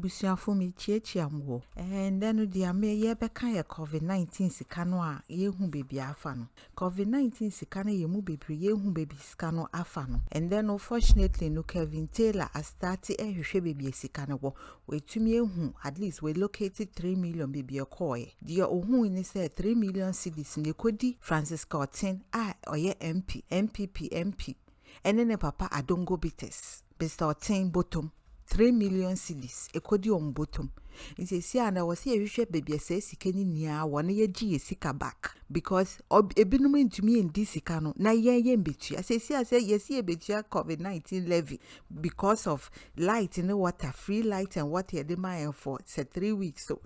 abusuafo mi chiachiamwo and then the ame ye beka ye COVID-19 sika no a ye hu bebi afa no COVID-19 sika no ye mu bebi ye hu bebi sika no afa no and then unfortunately no Kevin Taylor a start ehwehwe bebi sika no we tumi ehu at least we located 3 million bebi ekoye the ohun ni say 3 million cedis ne kodi Francis Cotton a oye MP and then papa Adonko bites Mr. Otin bottom 3 million cedis ekodi on bottom nti si ana wo se ehwehwe baby say sika ni nia wona ye gi sika back because ebinum ntumi endi sika no na ye mbetua say yes ye betua COVID-19 levy because of light and water free light and water the man for say 3 weeks so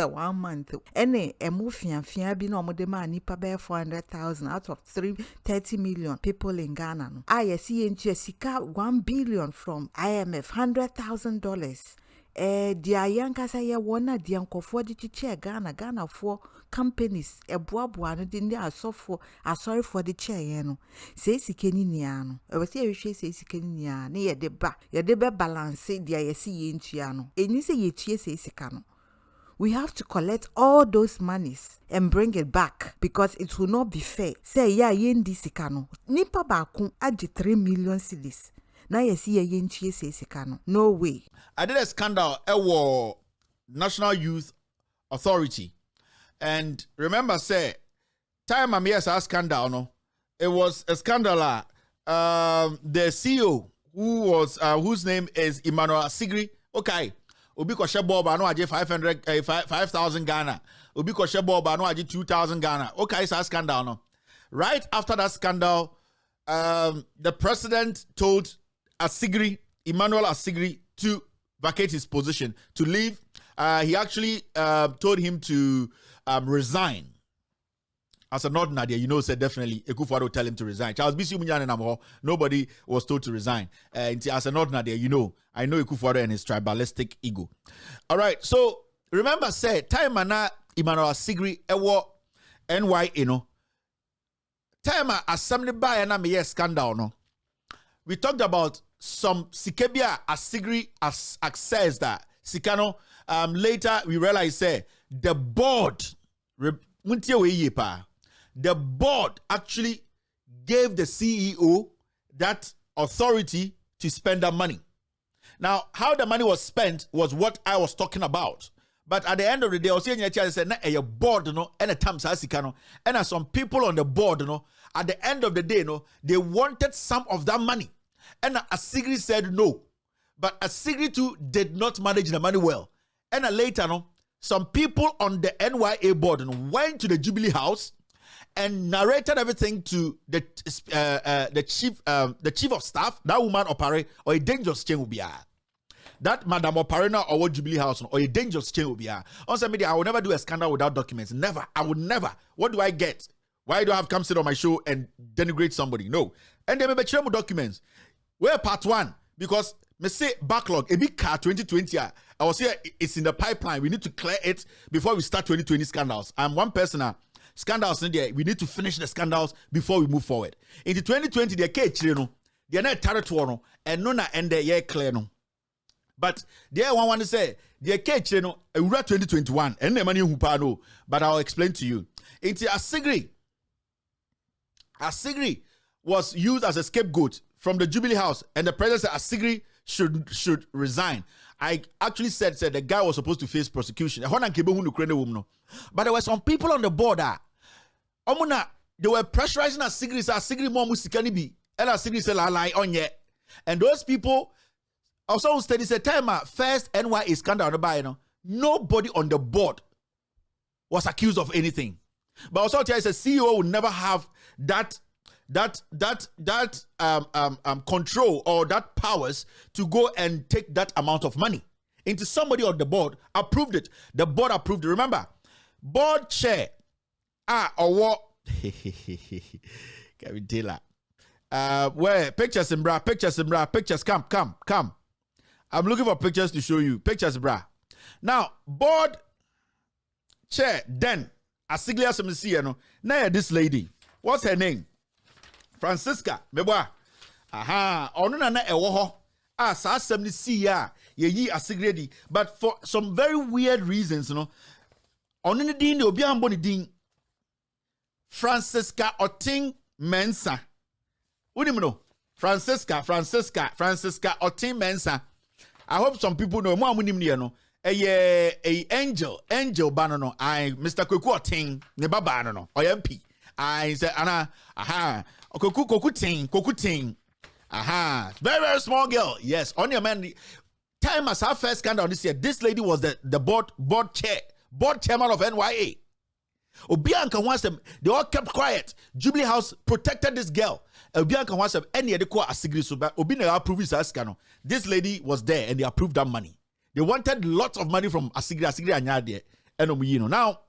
1 month ene emofiafia bi na omode ma nipa be 400,000 out of 30 million people in Ghana no yes ye ntua sika 1 billion from IMF $100,000 dia yankasa ye wona dia nkofo di chiche Ghana for companies eboaboa no di asori for the chair ye no say sikeni nia no we say ehwe say sikeni nia na ye de be balance dia ye si ye ntua no eni say ye tue say sika no we have to collect all those monies and bring it back because it will not be fair. Say yendi sika no. Nipa baako age 3 million cedis. Na yesi yentie say sika no. No way. I did a scandal at National Youth Authority. And remember say time I'm yes a scandal no. It was a scandal the CEO whose name is Emmanuel Sigri. Okay. Obi ko shebo ba no age 5,000 Ghana. Obi ko shebo ba no age 2,000 Ghana. Okay, it's a scandal no. Right after that scandal, the president told Emmanuel Asigri to vacate his position, to leave. He actually told him to resign. As an ordinary, you know, said definitely Ekufuado will tell him to resign. Charles Bisi Munyan and Amho, nobody was told to resign. As an ordinary, you know, I know Ekufuado and his tribalistic ego. All right, so remember, say time ana Emmanuel Asigri ewo NY, you know. Time assembly by na me scandal no. We talked about some Sikebia Asigri access that Sikano. Later we realized say the board the board actually gave the CEO that authority to spend that money. Now, how the money was spent was what I was talking about. But at the end of the day, I was saying said, a board, no, and a tamsasikano, and as some people on the board, no, at the end of the day, no, they wanted some of that money. And Asigri said no. But Asigri too did not manage the money well. And later, no, some people on the NYA board went to the Jubilee House and narrated everything to the chief of staff, that woman Opare, or a dangerous chain will be that Madam Oparena or Jubilee House or a dangerous chain will be on some media. I will never do a scandal without documents. Never. I would never. What do I get? Why do I have to come sit on my show and denigrate somebody? No. And they may be documents. We're part one because me say backlog a big car 2020. I was here. It's in the pipeline. We need to clear it before we start 2020 scandals. I'm one person. Scandals in there. We need to finish the scandals before we move forward. In the 2020, the case, you know, they're not territory, and no, and the year clear no. But there one want to say the case, you know, 2021, and the money who pano. But I'll explain to you. It's Asigri was used as a scapegoat from the Jubilee House, and the president said Asigri should resign. I actually said the guy was supposed to face prosecution. But there were some people on the board they were pressurizing Asigri more musikani bi. And Asigri said lie on ye. And those people also studied said time first NYA scandal by nobody on the board was accused of anything. But also tell us a CEO would never have that control or that powers to go and take that amount of money. Into somebody on the board approved it. The board approved it. Remember, board chair or what? Kevin Taylor. Where pictures in bra, pictures come. I'm looking for pictures to show you. Pictures, bra. Now, board chair then Asiglia Semisi, now this lady. What's her name? Francisca Meboa. Aha, onu na ewo ho. Sa asem ni si ya. ye asigredi, but for some very weird reasons, you know. On any din obi ambo ni din Francisca Oting Mensah. Unim no? Francisca Oting Mensah. I hope some people know. Mo amunim ni no. A angel banono. I Mr. Kweku Oting ne baba no. OMP. I say ana aha. Koku ting. Aha. Very, very small girl. Yes. On your man. Time as her first scandal this year. This lady was the board chairman of NYA. Obianka wants them. They all kept quiet. Jubilee House protected this girl. Obianka wants them. Any other court asigri so but Obina approved this scandal. This lady was there and they approved that money. They wanted lots of money from asigri anyade and omuyino. Now,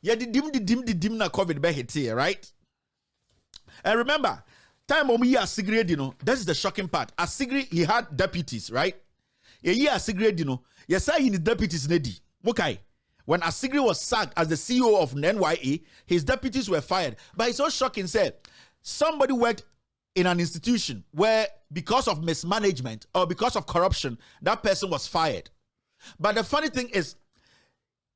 yeah, the dim na COVID be hit here, right? And remember, time omuyi asigri, you know, this is the shocking part. Asigri, he had deputies, right? Yeah, asigri, you know, yes, I in his deputies nedi. Okay. When Asigri was sacked as the CEO of NYA, his deputies were fired. But it's so shocking, said somebody worked in an institution where because of mismanagement or because of corruption, that person was fired. But the funny thing is,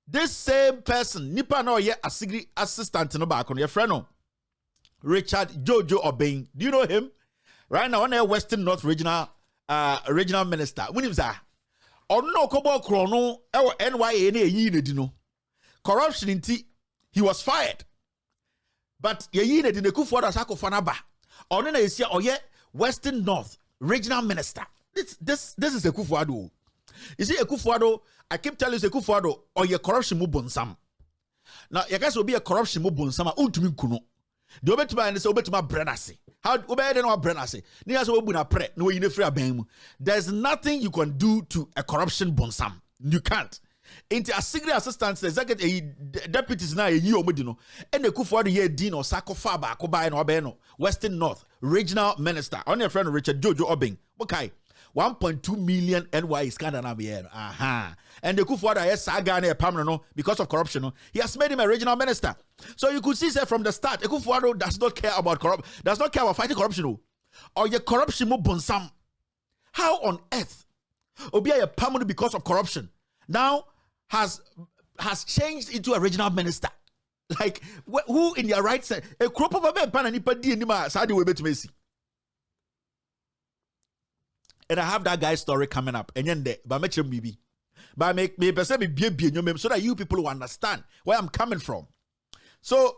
this same person, Nipa no ye Asigri assistant no back on your friend no, Richard Jojo Obeng. Do you know him? Right now, on a Western North regional minister. When he was that? Or no kobo krono ewo NYA na eyi ne di no. Corruption inti, he was fired. But yeyi ne di ne Kufuor asakofo na ba. Ono na yesia oye Western North regional minister. This is Kufuor. You see Kufuor, I keep telling you Kufuor oye corruption mu bonsam. Now you guys will be a corruption mu bonsam untumi kuno. The obetuma and say obetuma brenase. How obey no brenase. Ni aso obu na pre no yine free aban mu. There's nothing you can do to a corruption bonsam. You can't. Into a secret assistant executive deputies na yi omudi no. And the Kufuor ye din or sakofa ba ko ba no obey no. Western North regional minister. On your friend Richard Jojo Obeng. Okay. 1.2 million NY scandal na here. Aha. And the Kufuor yes saga na permanent no because of corruption no. He has made him a regional minister. So you could see say from the start, Kufuor does not care about does not care about fighting corruption no. Or your corruption mo bonsam. How on earth Obi a permanent because of corruption now has changed into a regional minister? Like who in their right side a crop of a pan and nipa di anima sadi we betumesi. And I have that guy's story coming up. And then but make sure maybe. But make me so that you people will understand where I'm coming from. So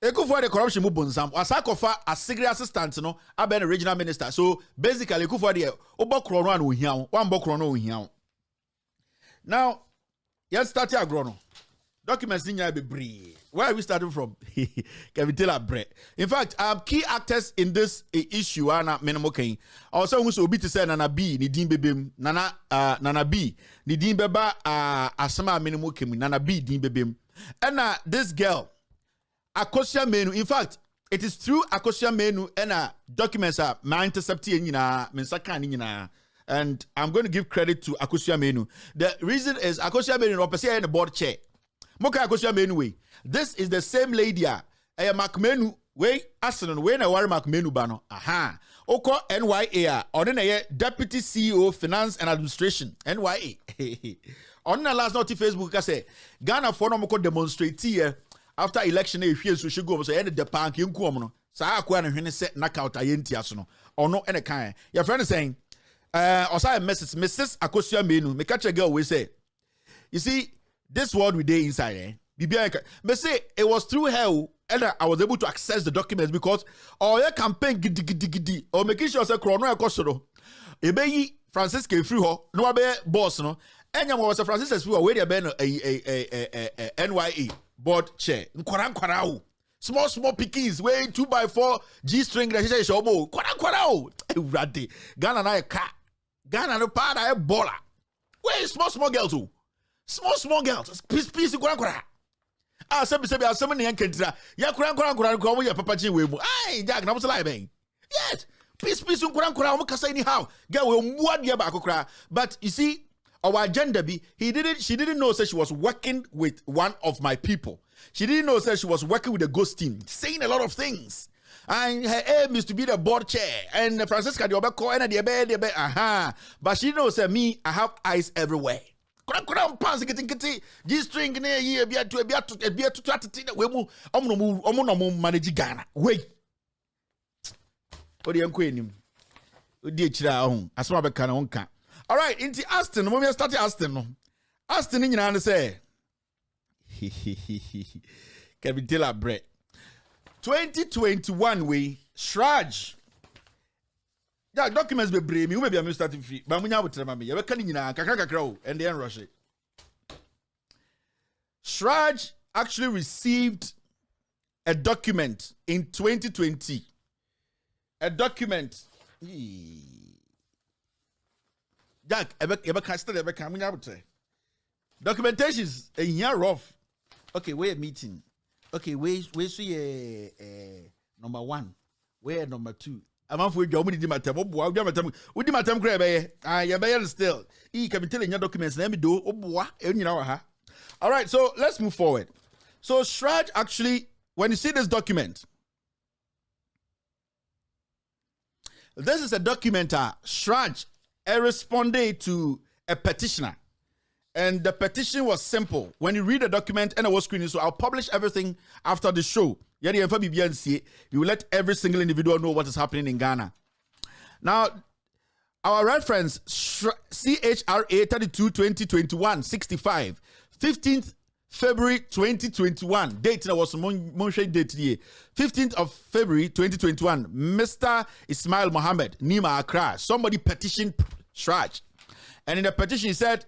Kufuor the corruption mu bonsam. Asakofa Asigri assistant no aben regional minister. So basically Kufuor the obokro no an ohia. One bokro no ohia. Now, let's start here agro. Documents in be bree. Where are we starting from? Can we tell a bread? In fact, key actors in this issue are not minimal. Also, who's obi to say Nana B, ni din bebem, Nana B, ni din beba asama minimal kemi, Nana B din bebem. And this girl, Akosia Menu. In fact, it is through Akosia Menu and documents are my intercepting in a and I'm going to give credit to Akosia Menu. The reason is Akosia Menu opposite in the board chair. Moka Akosia Menu way. This is the same lady Macmenu way Arsenal way na wari Macmenu bano. Aha. Oko NYA on Deputy CEO Finance and Administration NYA. On the last night Facebook I say Ghana for no moko demonstrate here after election if you should go so the park you no. Sa akwa na hwene set knockout ayenti aso no. Ono ene kan. Your friend is saying also message Mrs. Akosia Menu. Me catch a girl we say. You see this world we day inside, me say it was through her and I was able to access the documents because your campaign gidi or making sure say chrono ekosoro. Ebe Francis ke free ho no be boss no. Enya was a Francis free we dey be a NYA board chair. Nkwara o. Small pickings way 2x4 G string that she show mo. Kwara o. Ewrade. Ghana na e ka. Ghana no pa na e baller. Where small girls o. Small girls. Peace kwara. Ah, sebi asem ne yankentira. Ya kwara ko ya papa chin we mu. Ai, Jack na mo lie ben. Yes. Peace kwara mo kasa anyhow. Girl we muad ya ba akokra. But you see, our agenda be she didn't know say she was working with one of my people. She didn't know say she was working with the ghost team, saying a lot of things. And her aim is to be the board chair. And Francisca, the Obeko, and the Ebe, aha. But she knows that me, I have eyes everywhere. G-string near here, be to try to think that we move, manage Ghana. Wait. What do you queen? Dear Chira, as well, can. All right, into Aston, when we started Aston in your say, can we tell our bread? 2021 we Shraj. Yeah, documents be brave me. Maybe I'm starting free. But we have to remember. You can you and then rush it. Shraj actually received a document in 2020. A document. Jack, documentations a year rough. Okay, we're meeting. Okay, we see number 1. Where number 2? AMANFOO job we did my time. We did my time grab. You still. He can be telling your documents. Let me do. All right, so let's move forward. So Shraj actually, when you see this document, this is a document. Shraj responded to a petitioner. And the petition was simple. When you read the document and I was screening, so I'll publish everything after the show. We will let every single individual know what is happening in Ghana. Now, our reference, CHRA 32 2021 65, 15th February 2021. Date that was Monshe date here. 15th of February 2021. Mr. Ismail Mohammed, Nima Accra. Somebody petitioned Shraj. And in the petition, he said,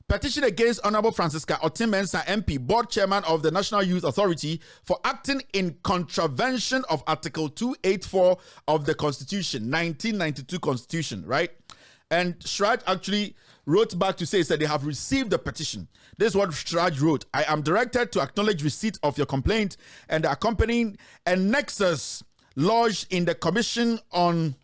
petition against Honorable Francisca Otim-Mensah MP, board chairman of the National Youth Authority, for acting in contravention of Article 284 of the Constitution, 1992 Constitution, right? And Shraj actually wrote back to say that they have received the petition. This is what Shraj wrote. I am directed to acknowledge receipt of your complaint and the accompanying annexes lodged in the commission on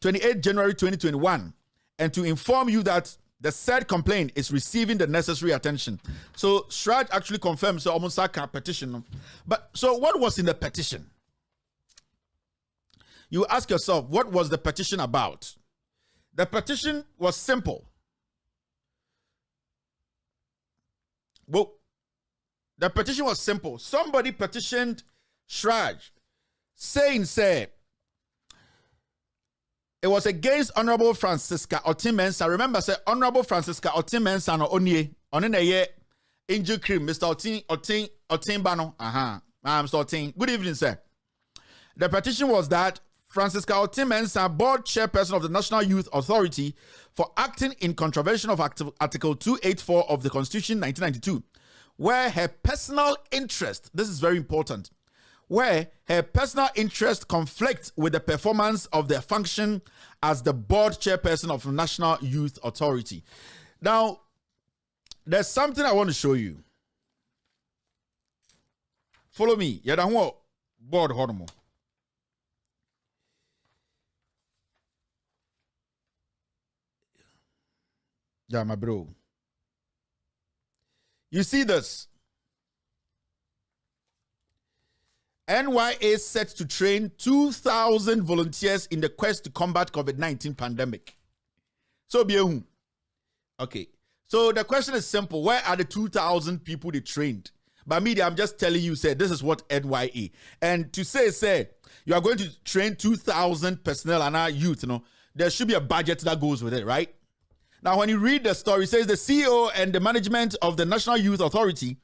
28 January 2021, and to inform you that the said complaint is receiving the necessary attention. So Shraj actually confirms the Omusaka petition. But so what was in the petition? You ask yourself, what was the petition about? The petition was simple. Well, the petition was simple. Somebody petitioned Shraj saying, it was against Honorable Francisca Otim-Mensah. Remember, say Honorable Francisca Otim-Mensah no onye ye injury cream, Mr. Otim-Bano. Mr. Otim. Good evening, sir. The petition was that Francisca Otim-Mensah, board chairperson of the National Youth Authority, for acting in contravention of Article 284 of the Constitution 1992, where her personal interest, this is very important, where her personal interest conflicts with the performance of their function as the board chairperson of the National Youth Authority. Now, there's something I want to show you. Follow me. Yadaho board hormone. Yeah, my bro. You see this? NYA is set to train 2,000 volunteers in the quest to combat COVID-19 pandemic. So, okay. So the question is simple. Where are the 2,000 people they trained? By me, I'm just telling you, this is what NYA. And to say, you are going to train 2,000 personnel and our youth, there should be a budget that goes with it, right? Now, when you read the story, it says the CEO and the management of the National Youth Authority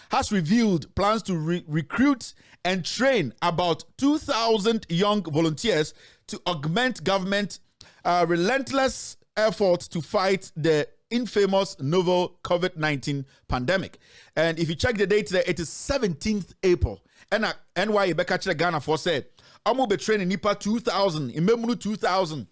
has revealed plans to recruit and train about 2,000 young volunteers to augment government relentless efforts to fight the infamous novel COVID-19 pandemic. And if you check the date there, it is 17th April. And NYA Beka Ghana for said, I'll be training Nipa 2,000, in Memunu 2,000.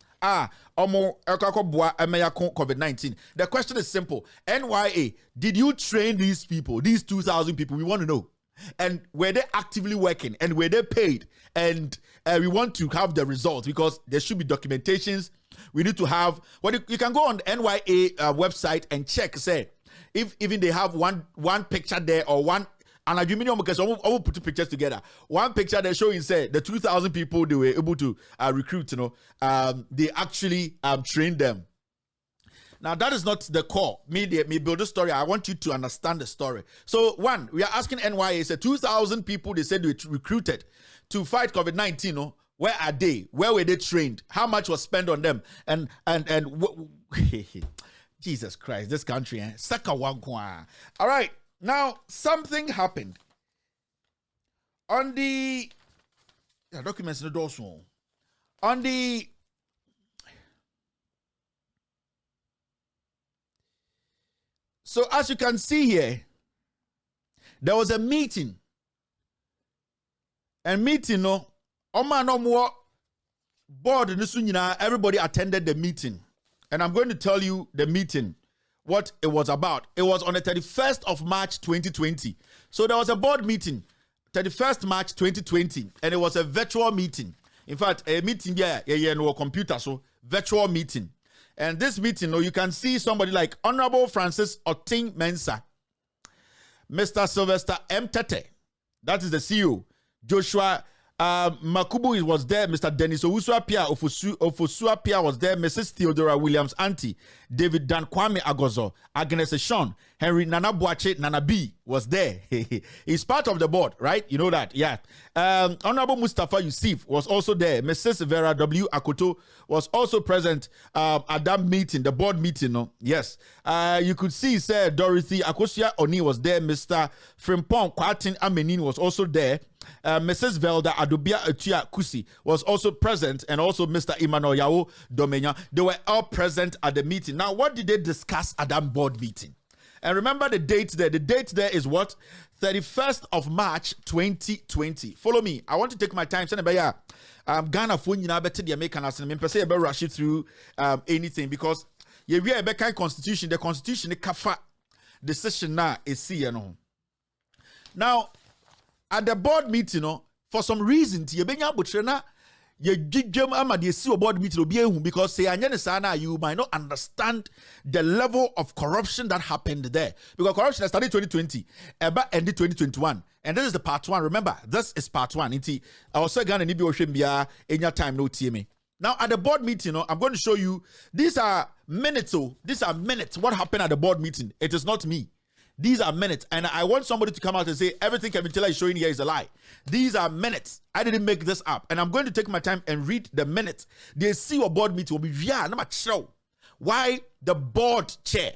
COVID-19. The question is simple. NYA, did you train these people, these 2,000 people? We want to know. And were they actively working? And were they paid? And we want to have the results because there should be documentations. We need to have, you can go on the NYA website and check, if even they have one picture there or one And I mean, because I will put two pictures together. One picture they show said the 2,000 people they were able to recruit. They actually trained them. Now that is not the core. Me build the story. I want you to understand the story. So one, we are asking NYA. Say 2,000 people they said they recruited to fight COVID-19. Where are they? Where were they trained? How much was spent on them? And Jesus Christ, this country, Saka wankwa. All right, now something happened on the documents in the dorsal. On the so as you can see here, there was a meeting. And meeting, board everybody attended the meeting. And I'm going to tell you the meeting, what it was about. It was on the 31st of March 2020. So there was a board meeting, 31st March 2020, and it was a virtual meeting. In fact, a meeting no computer, so virtual meeting. And this meeting, you can see somebody like Honorable Francis Oting Mensah, Mr. Sylvester M. Tete, that is the CEO, Joshua Makubu was there, Mr. Dennis Owusu-Apia Ofosu-Apia was there, Mrs. Theodora Williams Auntie, David Dan Kwame Agozo, Agnes Sean, Henry Nana Boache Nana B was there. He's part of the board, right? You know that, yeah. Honorable Mustafa Yusuf was also there. Mrs. Vera W. Akoto was also present at that meeting, the board meeting. No? Yes. You could see, sir, Dorothy Akosia Oni was there. Mr. Frimpong Kwatin Amenin was also there. Mrs. Velda Adubia Atua Kusi was also present, and also Mr. Emmanuel Yao Domenya. They were all present at the meeting. Now, what did they discuss at that board meeting? And remember the date there. The date there is what? 31st of March 2020. Follow me. I want to take my time. Ghana phone the American I rush it through anything because we have a kind constitution. The constitution the kafa decision now is now at the board meeting, for some reason, you board meeting because you might not understand the level of corruption that happened there. Because corruption started 2020, but ended 2021. And this is the part one. Remember, this is part one. I was saying in your time, no TMA. Now, at the board meeting, I'm going to show you, these are minutes. These are minutes. What happened at the board meeting? It is not me. These are minutes, and I want somebody to come out and say everything Kevin Taylor is showing here is a lie. These are minutes. I didn't make this up, and I'm going to take my time and read the minutes. They see what board meeting will be. Why the board chair,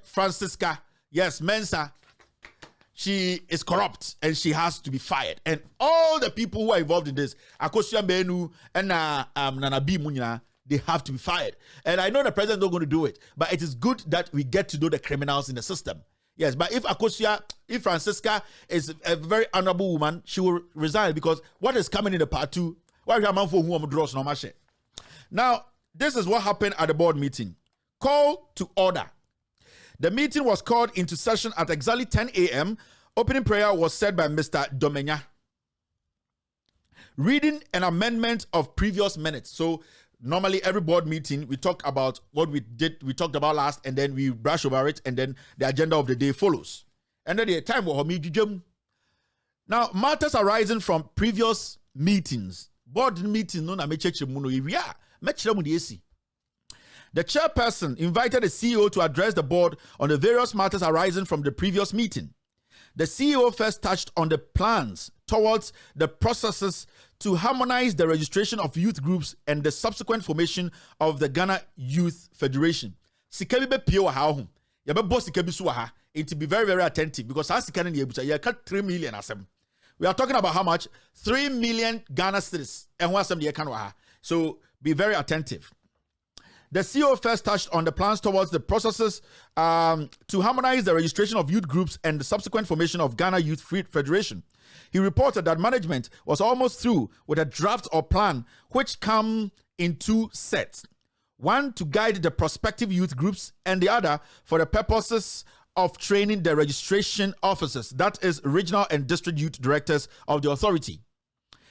Francisca, yes, Mensah, she is corrupt and she has to be fired. And all the people who are involved in this, Akosia Benu and Nana B Munya, they have to be fired. And I know the president is not going to do it, but it is good that we get to know the criminals in the system. Yes, but if Francisca is a very honorable woman, she will resign because what is coming in the part two? Now, this is what happened at the board meeting. Call to order. The meeting was called into session at exactly 10 a.m. Opening prayer was said by Mr. Domenya. Reading an amendment of previous minutes. So, normally, every board meeting, we talk about what we talked about last, and then we brush over it, and then the agenda of the day follows. And then the time will now, matters arising from previous meetings. Board meeting, no, the chairperson invited the CEO to address the board on the various matters arising from the previous meeting. The CEO first touched on the plans towards the processes to harmonize the registration of youth groups and the subsequent formation of the Ghana Youth Federation. Sikabi be pio ha ho. Ya be boss sikabi so ha. To be very, very attentive because as sika na ebusa ya ka 3 million asem. We are talking about how much? 3 million Ghana cedis. And what asem de ka no ha. So be very attentive. The CEO first touched on the plans towards the processes to harmonize the registration of youth groups and the subsequent formation of Ghana Youth Federation. He reported that management was almost through with a draft or plan which come in two sets. One to guide the prospective youth groups and the other for the purposes of training the registration officers, that is regional and district youth directors of the authority.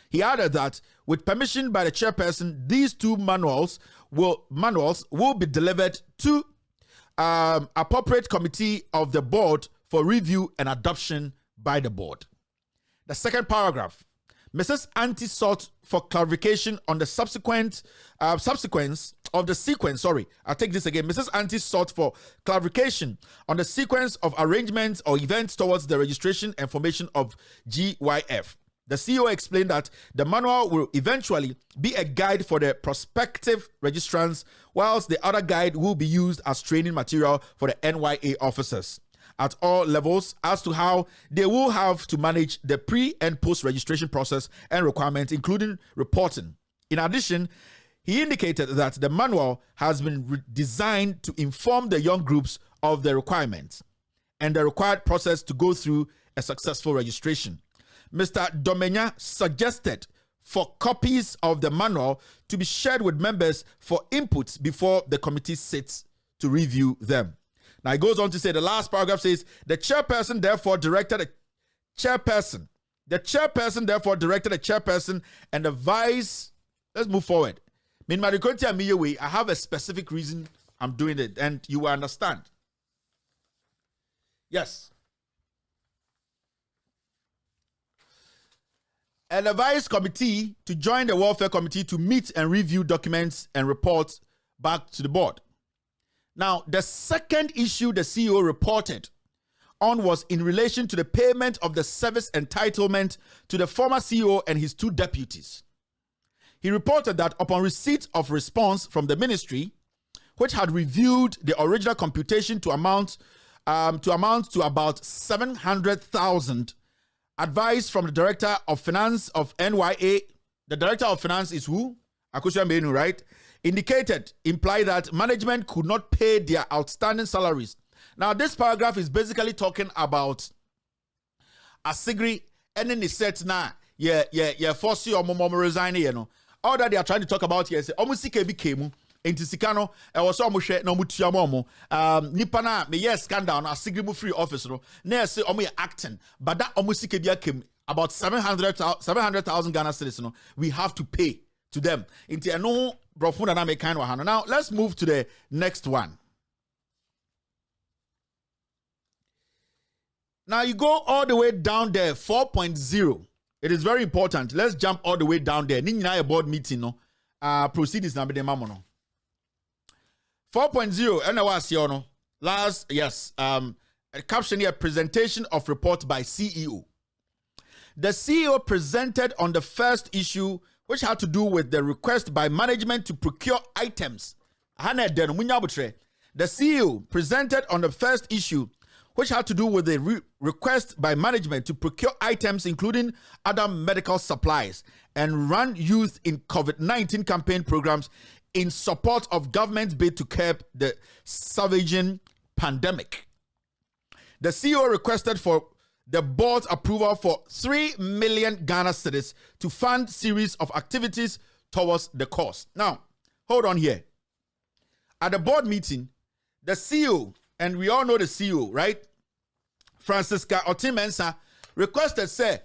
He added that with permission by the chairperson, these two manuals will be delivered to appropriate committee of the board for review and adoption by the board. The second paragraph, Mrs. Auntie sought for clarification on the subsequence of the sequence. I'll take this again. Mrs. Auntie sought for clarification on the sequence of arrangements or events towards the registration and formation of GYF. The CEO explained that the manual will eventually be a guide for the prospective registrants, whilst the other guide will be used as training material for the NYA officers at all levels as to how they will have to manage the pre and post registration process and requirements, including reporting. In addition, he indicated that the manual has been designed to inform the young groups of the requirements and the required process to go through a successful registration. Mr. Domenya suggested for copies of the manual to be shared with members for inputs before the committee sits to review them. Now it goes on to say, the last paragraph says, the chairperson therefore directed the chairperson and the vice. Let's move forward. I have a specific reason I'm doing it, and you will understand. Yes. And the vice committee to join the welfare committee to meet and review documents and reports back to the board. Now, the second issue the CEO reported on was in relation to the payment of the service entitlement to the former CEO and his two deputies. He reported that upon receipt of response from the ministry, which had reviewed the original computation to amount to about 700,000, advice from the Director of Finance of NYA, the Director of Finance is who? Akusha Menu, right? Implied that management could not pay their outstanding salaries. Now, this paragraph is basically talking about Asigri and then it said now, force you or resign, you know. All that they are trying to talk about here is almost came into Sikano, and was almost share no mutiamomo. Nipana, me yes, scandal, na Asigri mu free office, no, say almost acting, but that almost came about 700,000 Ghana cedis, no, we have to pay to them. Now, let's move to the next one. Now, you go all the way down there, 4.0. It is very important. Let's jump all the way down there. Nina board meeting, no. Proceedings na bede mamono. 4.0, and I was here, no. Last, yes, a caption here, presentation of report by CEO. The CEO presented on the first issue, which had to do with the request by management to procure items. The CEO presented on the first issue, which had to do with the request by management to procure items, including other medical supplies, and run youth in COVID-19 campaign programs in support of government's bid to curb the savaging pandemic. The CEO requested for the board's approval for 3 million Ghana cedis to fund series of activities towards the cause. Now, hold on here. At the board meeting, the CEO, and we all know the CEO, right? Francisca Otimensa requested, say,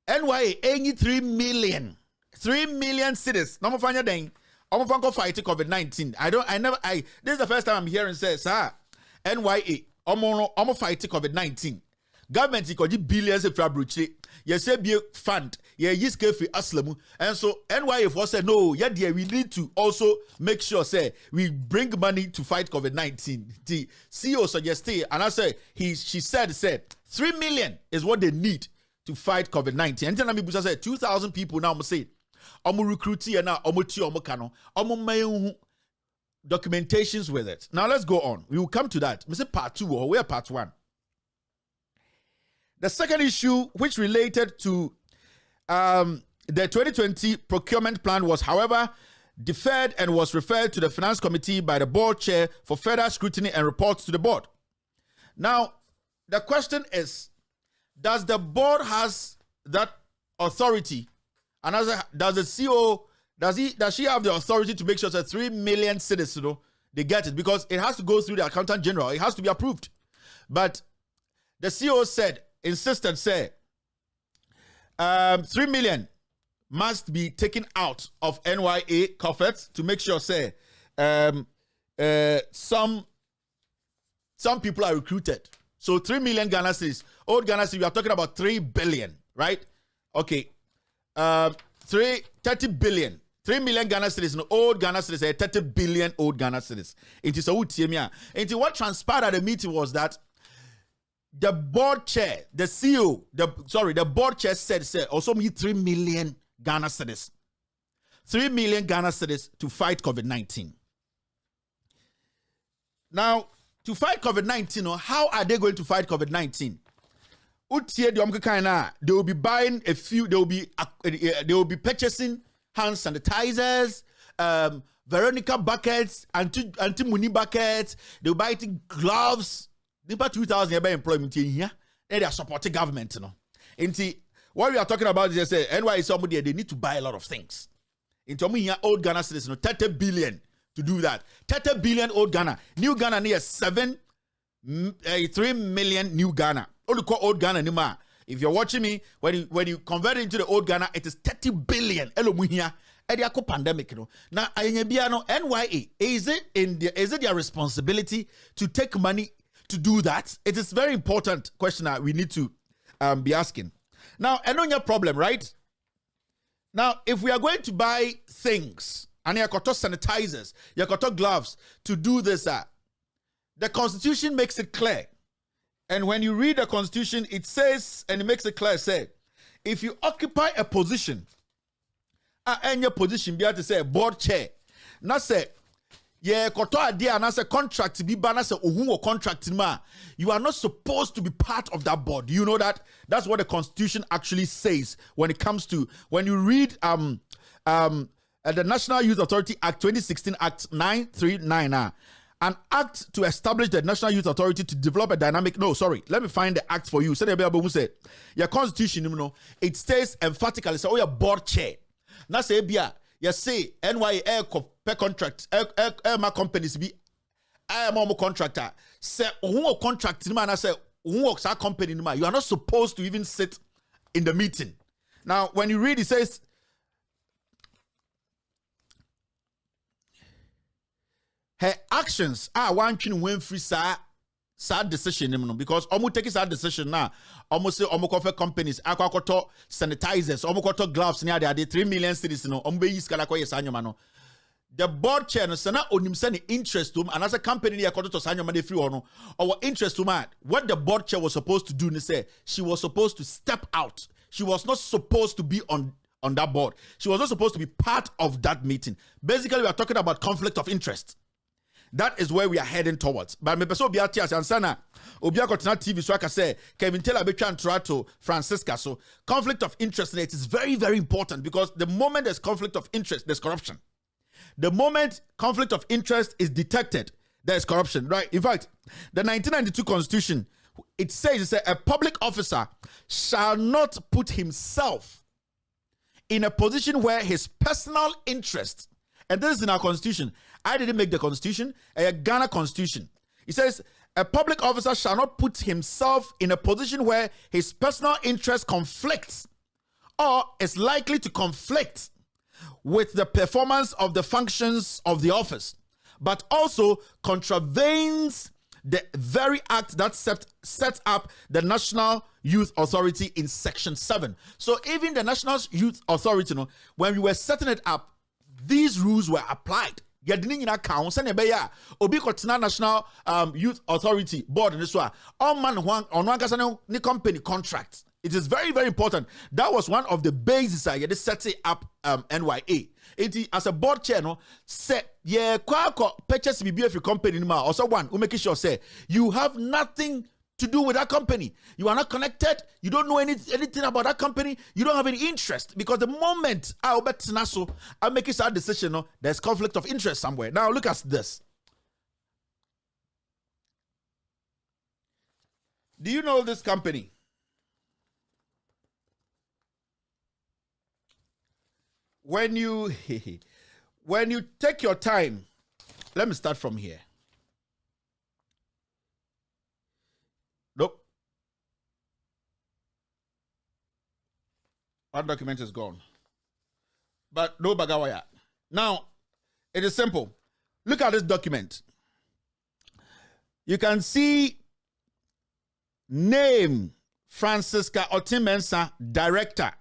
NYA any 3 million cedis. No more find thing. I'm going to fight COVID-19. This is the first time I'm hearing say, sir, NYA, I'm fight COVID-19. Government ikoji billions of fabrici. You say be fund. You use kefi aslamu. And so NYF was said no. Yeah, dear, we need to also make sure say we bring money to fight COVID-19. The CEO suggested, and I say she said 3 million is what they need to fight COVID-19. And then I say 2,000 people now must say omu recruitee and now omu ti omu kano omu mayu documentations with it. Now let's go on. We will come to that. We say part 2 or where part 1. The second issue, which related to the 2020 procurement plan, was, however, deferred and was referred to the Finance Committee by the board chair for further scrutiny and reports to the board. Now, the question is, does the board has that authority? And does the CEO, does she have the authority to make sure that 3 million citizens, they get it? Because it has to go through the Accountant General. It has to be approved. But the CEO insisted, 3 million must be taken out of NYA coffers to make sure, some people are recruited So 3 million Ghana cedis. Old Ghana cedis, we are talking about 3 billion, right? Okay. 30 billion. 3 million Ghana cedis, no old Ghana cedis, 30 billion old Ghana cedis. It is a UTMia. And what transpired at the meeting was that the board chair, the CEO, the board chair said also me 3 million Ghana cedis. 3 million Ghana cedis to fight COVID-19. Now, to fight COVID-19, how are they going to fight COVID-19? They will be buying a few, they will be purchasing hand sanitizers, Veronica buckets, anti-muni buckets, they will buy gloves. About 2,000 employment here, and they are supporting government. What we are talking about is NY somebody they need to buy a lot of things. Into me here, old Ghana citizens, 30 billion to do that. 30 billion old Ghana. New Ghana near 3 million new Ghana. All you call old Ghana anymore. If you're watching me, when you convert it into the old Ghana, it is 30 billion. Pandemic, Now, NYA, is it their responsibility to take money to do that? It is very important question that we need to be asking. Now, I know your problem, right? Now, if we are going to buy things, and you got sanitizers, you got gloves to do this, the Constitution makes it clear. And when you read the Constitution, it says, and it makes it clear, say, if you occupy a position, and your position be able to say board chair, now say, yeah, koto idea and as a contract be ban as a contract you are not supposed to be part of that board. You know that? That's what the Constitution actually says when it comes to when you read the National Youth Authority Act 2016 Act 939 an act to establish the National Youth Authority to develop a dynamic. No, sorry, let me find the act for you. Say your Constitution, it states emphatically, so your board chair. Now say you say NYA per contract, my companies be I am a contractor. Say who contract man, I say who works our company you are not supposed to even sit in the meeting. Now, when you read, it says her actions are one thing when free sad decision because almost take sad decision now. Almost say almost companies akwakoto sanitizers, almost gloves near there 3 million citizens no ombe is kala kwa yesanyoma no. The board chair no sana onim send interest to and as a company near koto to sanyoma de free ono our interest to man. What the board chair was supposed to do ni say she was supposed to step out. She was not supposed to be on that board. She was not supposed to be part of that meeting. Basically, we are talking about conflict of interest. That is where we are heading towards. But me person obi ati ansana obi akotena TV so aka say Kevin Taylor betwa ntrato Francisca. So conflict of interest, it is very, very important because the moment there's conflict of interest, there's corruption. The moment conflict of interest is detected, there's corruption, right? In fact, the 1992 Constitution, it says a public officer shall not put himself in a position where his personal interest, and this is in our Constitution. I didn't make the Constitution, a Ghana Constitution. It says, a public officer shall not put himself in a position where his personal interest conflicts or is likely to conflict with the performance of the functions of the office, but also contravenes the very act that sets up the National Youth Authority in Section 7. So even the National Youth Authority, when we were setting it up, these rules were applied. National Youth Authority board in this one. All man on company contract. It is very, very important. That was one of the bases I had set up NYA. It as a board chair, say purchase BBF company also one who make sure say you have nothing to do with that company. You are not connected. You don't know anything about that company. You don't have any interest because the moment I make a decision, there's conflict of interest somewhere. Now look at this. Do you know this company? When you take your time, let me start from here. Nope. Our document is gone. But no bagawaya. Now, it is simple. Look at this document. You can see Name Francisca Otin-Mensah, director.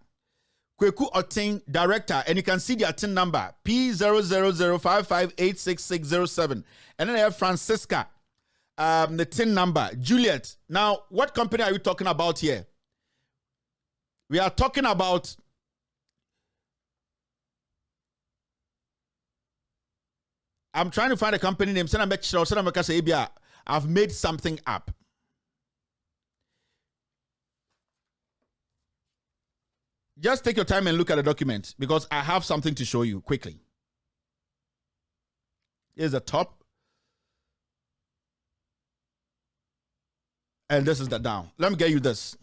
Kweku Otin, director. And you can see the Otin number P00055866607. And then I have Francisca, the TIN number, Juliet. Now, what company are we talking about here? We are talking about I'm trying to find a company name. I've made something up. Just take your time and look at the document because I have something to show you quickly. Here's the top. And this is the down. Let me get you this.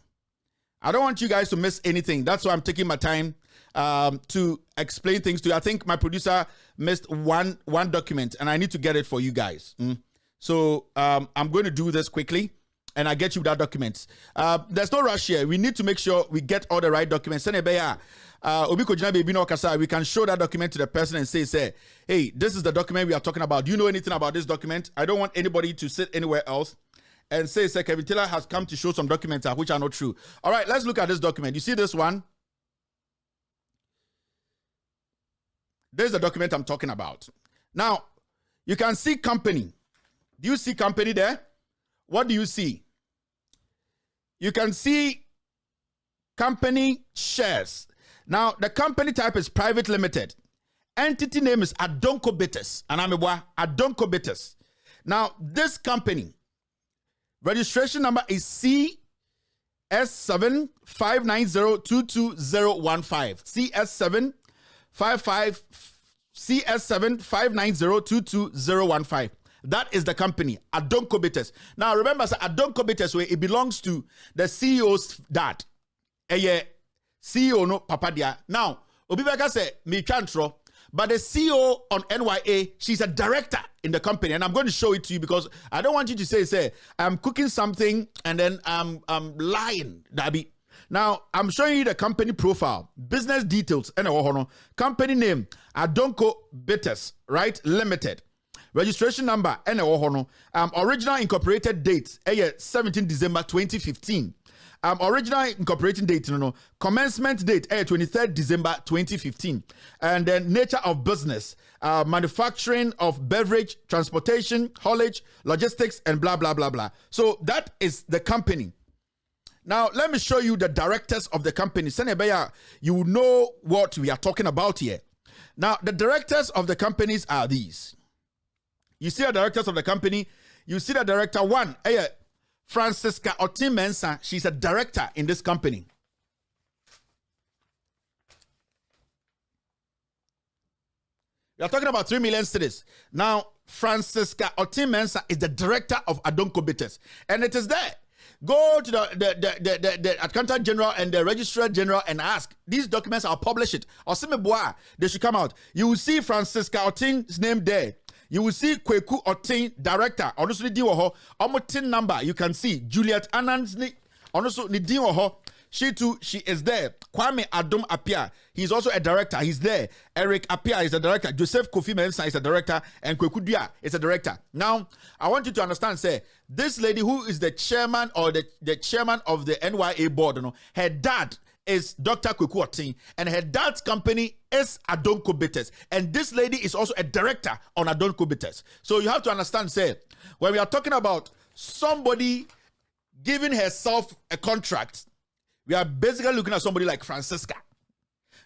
I don't want you guys to miss anything. That's why I'm taking my time to explain things to you. I think my producer missed one document and I need to get it for you guys. So I'm going to do this quickly and I get you that document. There's no rush here. We need to make sure we get all the right documents. We can show that document to the person and say, hey, this is the document we are talking about. Do you know anything about this document? I don't want anybody to sit anywhere else and say, Kevin Taylor has come to show some documents which are not true. All right, let's look at this document. You see this one? This is the document I'm talking about. Now, you can see company. Do you see company there? What do you see? You can see company shares. Now, the company type is private limited. Entity name is Adonko Bitters. And I'm Adonko Bitters. Now, this company, registration number is CS759022015. CS759022015. That is the company, Adonko Bitters. Now, remember, Adonko Bitters, it belongs to the CEO's dad. CEO no papa dia. Now, Obibeka say me chantro, but the CEO on NYA, she's a director in the company, and I'm going to show it to you because I don't want you to say I'm cooking something and then I'm lying, Dabi. Now, I'm showing you the company profile, business details, and company name, Adonko Bitters, right? Limited. Registration number, original incorporated date, 17 December 2015. Original incorporating date, commencement date, 23rd December 2015. And then nature of business, manufacturing of beverage, transportation, haulage, logistics, and blah, blah, blah, blah. So that is the company. Now, let me show you the directors of the company. Senebeya, you know what we are talking about here. Now, the directors of the companies are these. You see the directors of the company. You see the director one, Francisca Otin-Mensah. She's a director in this company. You're talking about 3 million cedis. Now, Francisca Otin-Mensah is the director of Adonko Bitters. And it is there. Go to the Accountant General and the Registrar General and ask. These documents are published. Or they should come out. You will see Francisca Otin's name there. You will see Kweku Otin, director. Honestly, Omotin number. You can see Juliet Anand's. Honestly, she too, she is there. Kwame Adom Apia, he's also a director. He's there. Eric Apia is a director. Joseph Kofi Mensah is a director. And Kweku Dua is a director. Now, I want you to understand, this lady who is the chairman or the chairman of the NYA board, her dad is Dr. Kweku Otin, and her dad's company is Adonko Bitters. And this lady is also a director on Adonko Bitters. So you have to understand, when we are talking about somebody giving herself a contract, we are basically looking at somebody like Francisca.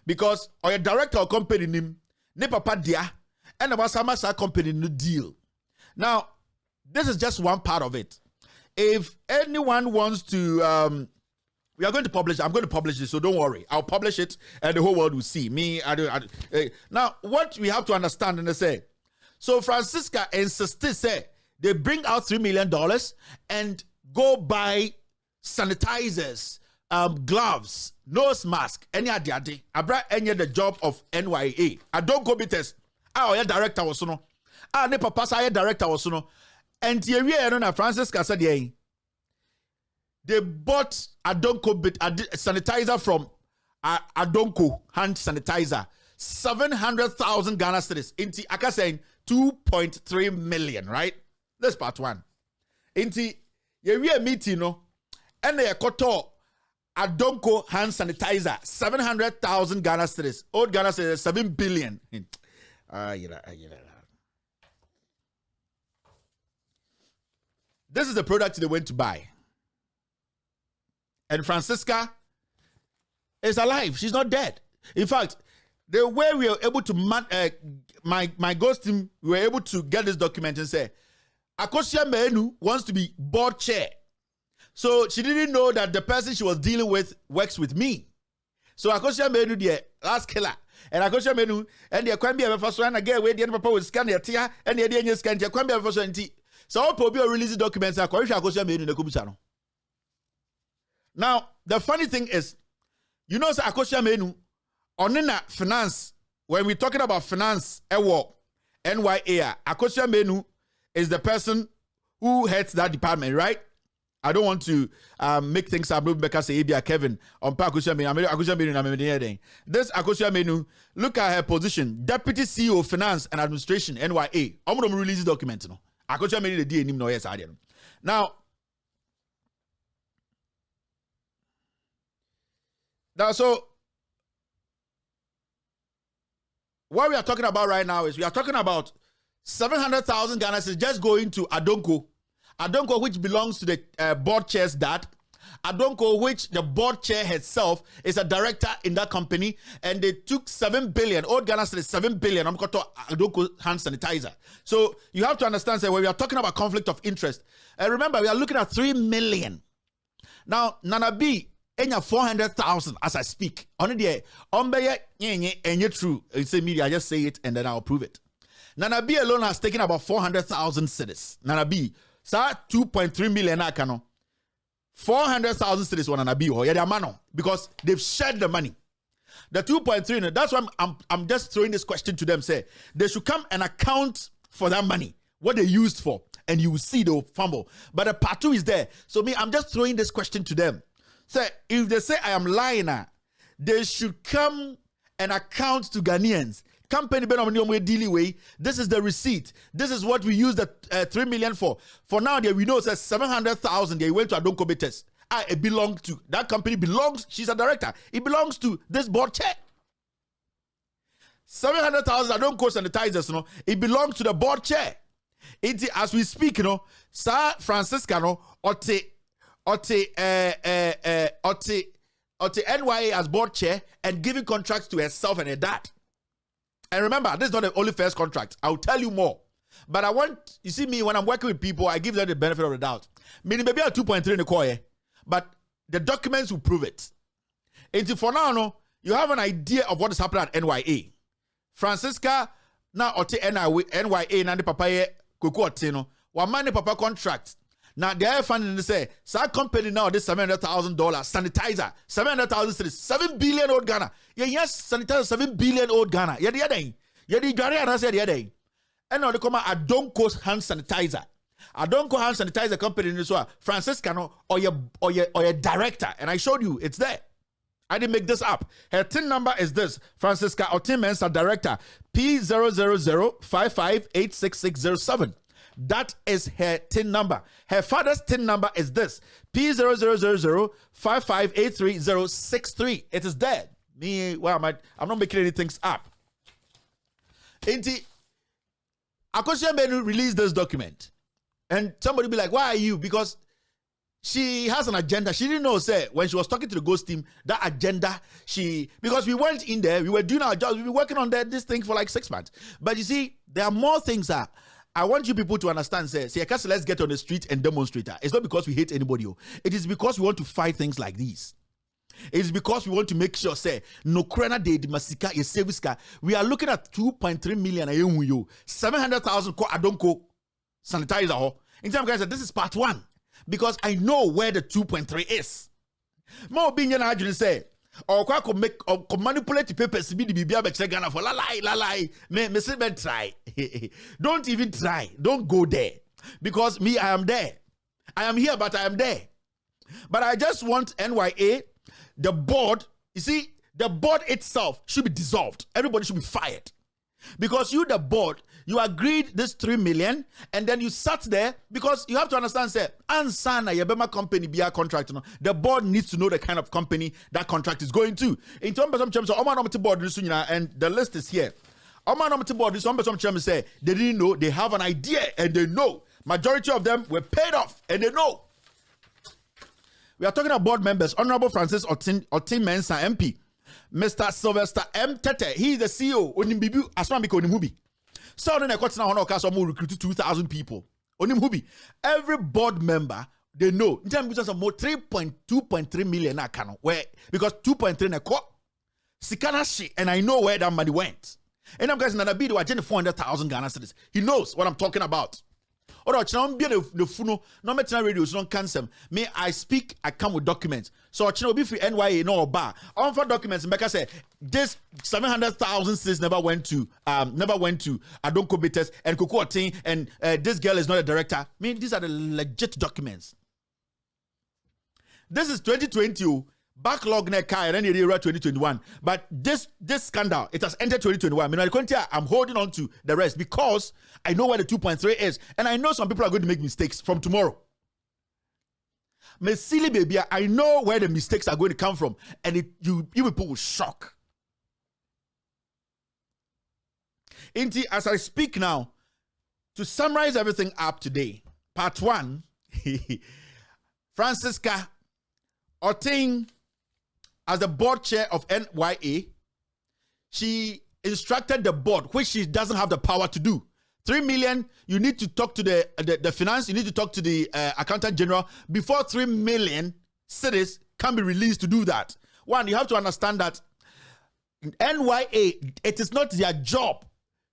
Because or a director of company name, ne papa dia, and about some company no deal. Now, this is just one part of it. If anyone wants to we are going to publish. I'm going to publish this, so don't worry. I'll publish it, and the whole world will see me. Now, what we have to understand and say, so Francisca insisted, they bring out $3 million and go buy sanitizers, gloves, nose mask, any idea. Abra any the job of NYA. I don't go Bitters. Your director was no. Ne papa say director was no. And here Francisca said they bought Adonko sanitizer from Adonko hand sanitizer, 700,000 Ghana cedis. Inti aka saying 2.3 million, right? That's part one. Inti we meeting and they koto Adonko hand sanitizer 700,000 Ghana cedis. Old Ghana cedis 7 billion. This is the product they went to buy. And Francisca is alive. She's not dead. In fact, the way we were able to my ghost team, we were able to get this document and say, Akosia Menu wants to be board chair. So she didn't know that the person she was dealing with works with me. So Akosia Menu, the last killer. And Akosia Menu, and the Kwambi of first one again, where the end papa will scan the tia, and the idea scan the Kwambi of first one. So I'll probably release the documents. Akosia Menu in the Kubusano. Now, the funny thing is, you know, Akosia Menu, on finance, when we're talking about finance, NYA, Akosia Menu is the person who heads that department, right? I don't want to make things up because say Kevin on Akosia Menu. This Akosia Menu, look at her position, Deputy CEO of Finance and Administration, NYA. I'm going to release this document. Akosia Menu the DNA no yes I Now, so what we are talking about right now is we are talking about 700,000 Ghana is just going to Adonko. Adonko, which belongs to the board chair's dad. Adonko, which the board chair herself is a director in that company, and they took 7 billion. Old Ghana said 7 billion. I'm going to Adonko hand sanitizer. So you have to understand that when we are talking about conflict of interest, and remember, we are looking at 3 million. Now, Nana B, 400,000 as I speak. Only the true. It's a media, I just say it and then I'll prove it. Nana B alone has taken about 400,000 cedis. Nana B, sir, 2.3 million akano. 400,000 cedis on Nana B, because they've shared the money. The 2.3, that's why I'm just throwing this question to them. Say they should come and account for that money, what they used for, and you will see the fumble. But the part 2 is there. So I'm just throwing this question to them. Say, if they say I am lying, they should come and account to Ghanaians. Company this is the receipt. This is what we used the 3 million for. For now, we know it says 700,000. They went to Adonko Betes. It belongs to that company. Belongs. She's a director. It belongs to this board chair. 700,000 Adonko sanitizers. No, it belongs to the board chair. As we speak, Sir Francisca, NYA as board chair and giving contracts to herself and her dad. And remember, this is not the only first contract. I'll tell you more. But I want, you see me, when I'm working with people, I give them the benefit of the doubt. Meaning maybe a 2.3 in the core, but the documents will prove it. And for now, you have an idea of what is happening at NYA. Francisca, now NYA, na the papa kuku otino, one money papa contract. Now they are funding to say, "Sa company now this $700,000 sanitizer, 700,000 7 billion old Ghana. Yeah, yes, sanitizer 7 billion old Ghana. Yeah, the other day, yeah, the Ghana and I said the other day. And now they come Adonko's hand sanitizer. Adonko hand sanitizer company in this one, Franciscano or your director. And I showed you, it's there. I didn't make this up. Her TIN number is this. Francisca Otim Mensa director P00055866607. That is her TIN number. Her father's TIN number is this. P00055836063. It is there. Me, well, I'm not making anything up. Auntie, Akosia Menu released this document. And somebody be like, why are you? Because she has an agenda. She didn't know, say, when she was talking to the ghost team, that agenda, because we went in there, we were doing our jobs, we were working on this thing for like 6 months. But you see, there are more things that I want you people to understand, say, let's get on the street and demonstrate. It's not because we hate anybody. It is because we want to fight things like these. It is because we want to make sure, say, no krena de masika is serviska. We are looking at 2.3 million, 700,000 Adonko sanitizer. In terms of guys, this is part 1. Because I know where the 2.3 is. More being an argument say, or could make or manipulate the papers be the Bibia Ghana for la lie. Me try. Don't even try. Don't go there. Because me, I am there. I am here, but I am there. But I just want NYA, the board, you see, the board itself should be dissolved. Everybody should be fired. Because you, the board, you agreed this 3 million, and then you sat there because you have to understand, say, Ansana Yabema company be a contract. The board needs to know the kind of company that contract is going to. In terms of Oman board, and the list is here. Oman board, this one say they didn't know, they have an idea, and they know. Majority of them were paid off, and they know. We are talking about board members, Honorable Francis Otin Mensa MP. Mr. Sylvester M. Tete, he is the CEO. Onimbibu, Asmambiko Onimubi. So, on the question, I want recruit 2,000 people. Onimubi. Every board member, they know. In terms of more 2.3 million, where because 2.3 na ko sikana shi, and I know where that money went. And I'm guys in Nanabido, I generate 400,000 Ghana cedis. He knows what I'm talking about. Or be the funo, no matter radio, so don't cancel. Me, I speak, I come with documents. So I be free NYA no bar. On for documents, Mecca say this 700,000 sis never went to Adonko Bitters and Cocoa Ting, and this girl is not a director. I mean, these are the legit documents. This is 2020. Backlog neck and then 2021. But this scandal, it has entered 2021. I'm holding on to the rest because I know where the 2.3 is. And I know some people are going to make mistakes from tomorrow. Miss Silly Baby, I know where the mistakes are going to come from. And you people will shock. Inti, as I speak now, to summarize everything up today, part 1, Francisca Oting, as the board chair of NYA, she instructed the board, which she doesn't have the power to do. 3 million, you need to talk to the finance, you need to talk to the accountant general before 3 million cities can be released to do that. One, you have to understand that NYA, it is not their job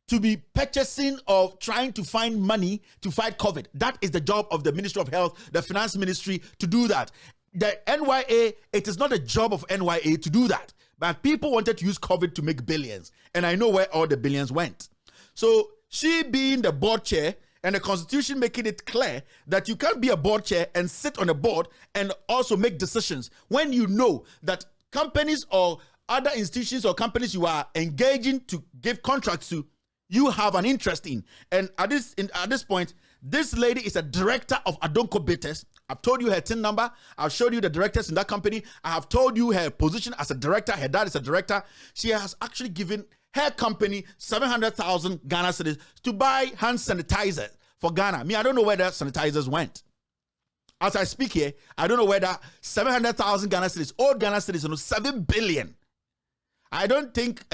to be purchasing or trying to find money to fight COVID. That is the job of the Ministry of Health, the Finance Ministry to do that. The NYA, it is not a job of NYA to do that. But people wanted to use COVID to make billions. And I know where all the billions went. So she being the board chair and the constitution making it clear that you can't be a board chair and sit on a board and also make decisions when you know that companies or other institutions or companies you are engaging to give contracts to, you have an interest in. And at this point, this lady is a director of Adonko Bitters. I've told you her TIN number. I've showed you the directors in that company. I have told you her position as a director. Her dad is a director. She has actually given her company 700,000 Ghana cedis to buy hand sanitizer for Ghana. I don't know where the sanitizers went. As I speak here, I don't know where that 700,000 Ghana cedis, old Ghana cedis, 7 billion. I don't think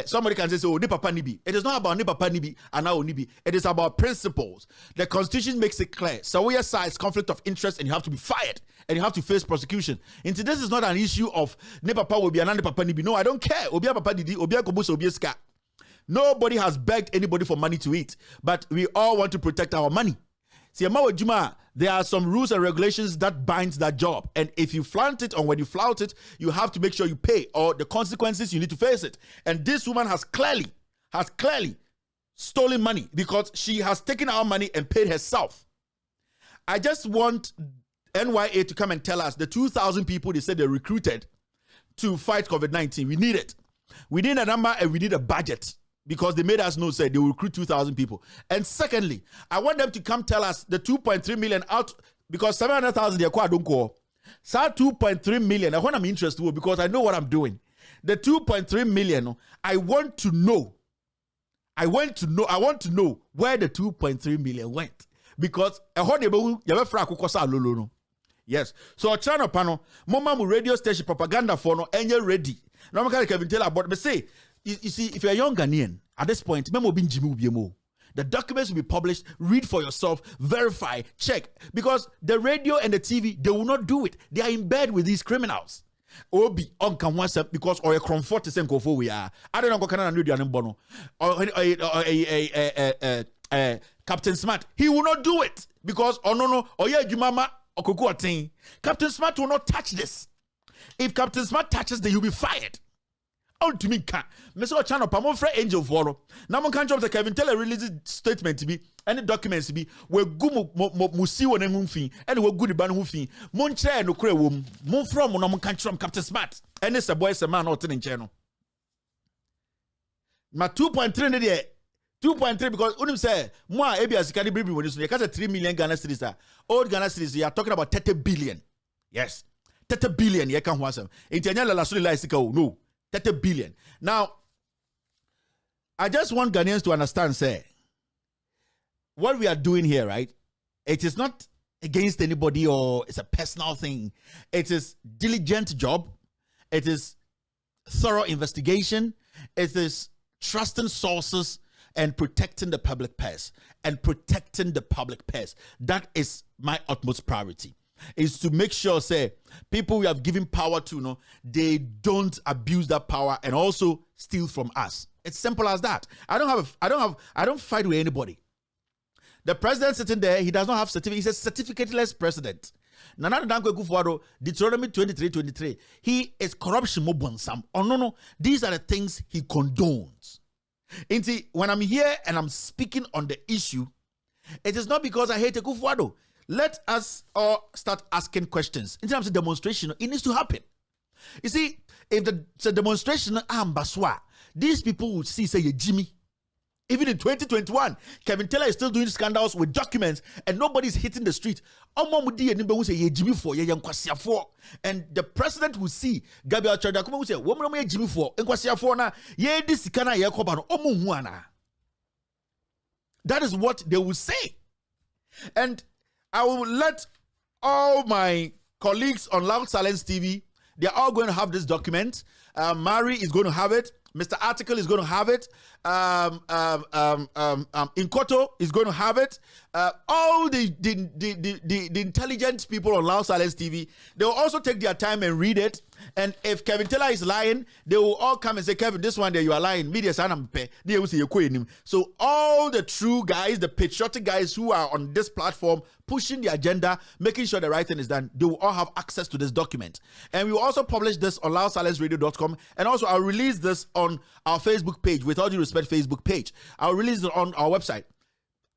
somebody can say, oh, ni papa nibi. It is not about ni papa nibi and now nibi. It is about principles. The constitution makes it clear. So we size conflict of interest and you have to be fired and you have to face prosecution. And this is not an issue of ni papa will be an ni papa nibi. No, I don't care. Obia papa didi, obia kobus, obia ska. Nobody has begged anybody for money to eat, but we all want to protect our money. See, there are some rules and regulations that binds that job. And if you flaunt it or when you flout it, you have to make sure you pay or the consequences, you need to face it. And this woman has clearly stolen money because she has taken our money and paid herself. I just want NYA to come and tell us the 2,000 people they said they recruited to fight COVID-19. We need it. We need a number and we need a budget. Because they made us know, say they will recruit 2,000 people. And secondly, I want them to come tell us the 2.3 million out, because 700,000 they acquired Adonko. So 2.3 million, I want I'm interested because I know what I'm doing. The 2.3 million, I want to know where the 2.3 million went. Because yes. So channel panel, mama radio station propaganda for no and you're ready. Now I'm going to tell about me say. You see, if you're a young Ghanaian, at this point, the documents will be published, read for yourself, verify, check. Because the radio and the TV, they will not do it. They are in bed with these criminals. Obi on can WhatsApp because or a comfort is saying we are. I don't know what kind of radio bono or Captain Smart. He will not do it because no or yeah Jumama or Kuku. Captain Smart will not touch this. If Captain Smart touches, then he'll be fired. On to me, Mr. Channel, Pamon Fred Angel Foro. Now, one can't drop the Kevin Teller release statement to be any documents to be where Gumu Musi and Mumfi and we're good ban Mufi. Monche no cray womb, Mon from one can't from Captain Smart. And it's a boy, a man, or in channel. My 2.3 in there. 2.3 because unim say more ebi asikani bribi when you catch 3 million Ghana cedis. Old Ghana cedis, you are talking about 30 billion. Yes. 30 billion you can want some. Intenya la suli la isika no. 30 billion. Now I just want Ghanaians to understand say what we are doing here, right? It is not against anybody or it's a personal thing. It is diligent job. It is thorough investigation. It is trusting sources and protecting the public purse. And protecting the public purse. That is my utmost priority. Is to make sure, say, people we have given power to, no, they don't abuse that power and also steal from us. It's simple as that. I don't fight with anybody. The president sitting there, he does not have certificate. He's a certificateless president. Nana Adonko Akufo-Addo, Deuteronomy 23:23. He is corruption mobonsam. Oh no. These are the things he condones. When I'm here and I'm speaking on the issue, it is not because I hate Akufo-Addo. Let us all start asking questions. In terms of demonstration, it needs to happen. You see, if the demonstration ambaswa, these people will see, say, Jimmy. Even in 2021, Kevin Taylor is still doing scandals with documents and nobody's hitting the street. And the president will see Gabriel Chardakuma will say, "Woman, Jimmy for that is what they will say. And I will let all my colleagues on Loud Silence TV, they're all going to have this document. Mari is going to have it. Mr. Article is going to have it. Inkoto is going to have it. All the intelligent people on Loud Silence TV, they will also take their time and read it. And if Kevin Taylor is lying, they will all come and say, Kevin, this one there you are lying. Media they will say you're. So all the true guys, the patriotic guys who are on this platform pushing the agenda, making sure the right thing is done, they will all have access to this document. And we will also publish this on loudsilenceradio.com. And also I'll release this on our Facebook page, with all due respect, Facebook page. I'll release it on our website.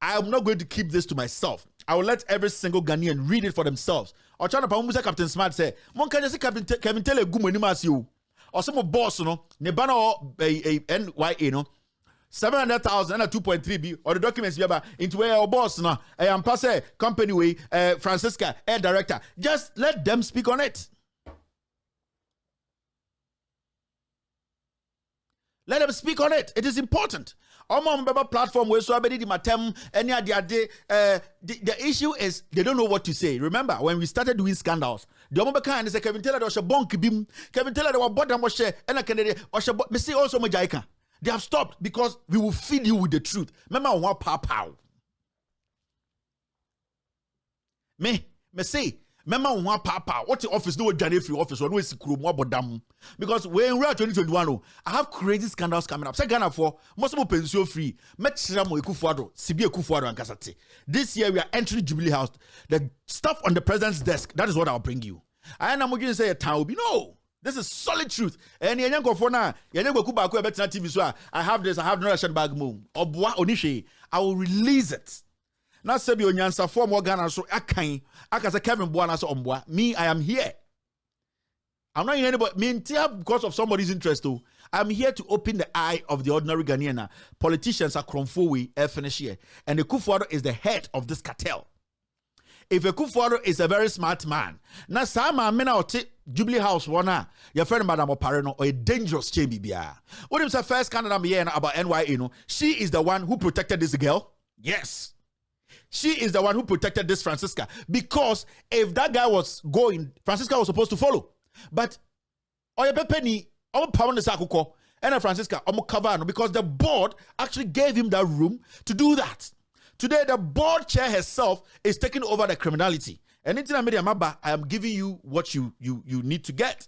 I'm not going to keep this to myself. I will let every single Ghanaian read it for themselves. Or China Pamusa Captain Smart say, "Mon can you see Kevin Taylor Gumunimas or some boss, no, Nebana or NYA, no, 700,000 and 2.3 B or the documents be about into where our boss no, I am passe company way, Francisca, air director. Just let them speak on it. Let them speak on it. It is important. Platform where so the issue is they don't know what to say. Remember when we started doing scandals, the and say Kevin Taylor was a bonk bim, Kevin Taylor was bottom was share and I can say also Majaika. They have stopped because we will feed you with the truth. Remember one pow. Me say Mema one papa, what the office no Johnny free office or no is bodam. Because when we are 2021, I have crazy scandals coming up. Say Ghana for most of pension free. Metchamo Akufo-Addo, Sibi Akufo-Addo and Kasate. This year we are entering Jubilee House. The stuff on the president's desk, that is what I'll bring you. I am not going to say a town will be no. This is solid truth. And I have this, I have no shot bag moon. I will release it. Now, Sebi Onyansa form Ghana so Akai, Akasa Kevin Buana so Ombwa. Me, I am here. I'm not in anybody. Me, because of somebody's interest too. I'm here to open the eye of the ordinary Ghanaian. Politicians are Kromfowi, finish here, and the Akufo-Addo is the head of this cartel. If Akufo-Addo is a very smart man, now some men out Jubilee House one your friend Madam Opareno or a dangerous chamber bia. What is the first Canada me about NYA? No, she is the one who protected this girl. Yes. She is the one who protected this Francisca. Because if that guy was going, Francisca was supposed to follow. But Oya Pepeni, power the Sakuko, and Francisca, cover because the board actually gave him that room to do that. Today, the board chair herself is taking over the criminality. And in Media Maba, I am giving you what you need to get.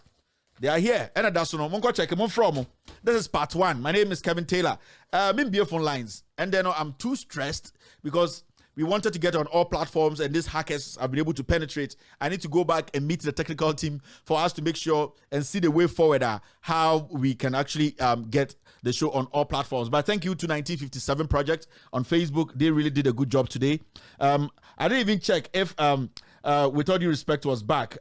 They are here. And that's no check them from. This is part one. My name is Kevin Taylor. I'm in phone lines. And then I'm too stressed because we wanted to get on all platforms and these hackers have been able to penetrate. I need to go back and meet the technical team for us to make sure and see the way forward how we can actually get the show on all platforms. But thank you to 1957 Project on Facebook. They really did a good job today. I didn't even check if With All Due Respect was back.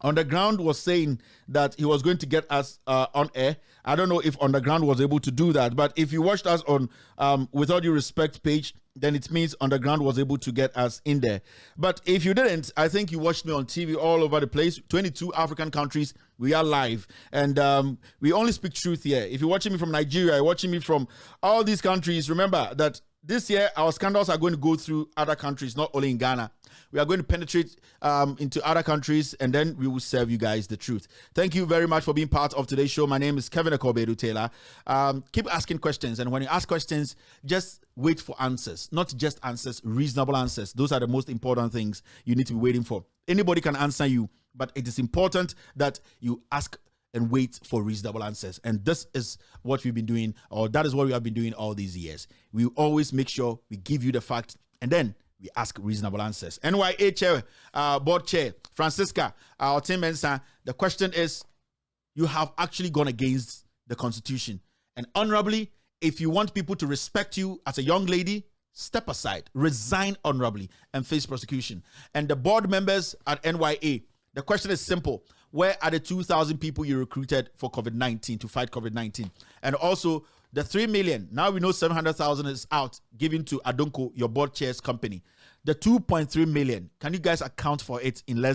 Underground was saying that he was going to get us on air. I don't know if Underground was able to do that, but if you watched us on With All Due Respect page, then it means Underground was able to get us in there. But if you didn't, I think you watched me on TV all over the place. 22 African countries, we are live. And we only speak truth here. If you're watching me from Nigeria, you're watching me from all these countries, remember that this year, our scandals are going to go through other countries, not only in Ghana. We are going to penetrate into other countries, and then we will serve you guys the truth. Thank you very much for being part of today's show. My name is Kevin Akobedu Taylor. Keep asking questions, and when you ask questions, just wait for answers. Not just answers, reasonable answers. Those are the most important things you need to be waiting for. Anybody can answer you, but it is important that you ask and wait for reasonable answers. And this is what we've been doing, or that is what we have been doing all these years. We always make sure we give you the fact, and then we ask reasonable answers. NYA Chair, Board Chair, Francisca, our team Mensa, the question is, you have actually gone against the Constitution. And honorably, if you want people to respect you as a young lady, step aside, resign honorably, and face prosecution. And the board members at NYA, the question is simple. Where are the 2,000 people you recruited for COVID-19 to fight COVID-19? And also the 3 million, now we know 700,000 is out, given to Adonko, your board chair's company. The 2.3 million, can you guys account for it in less than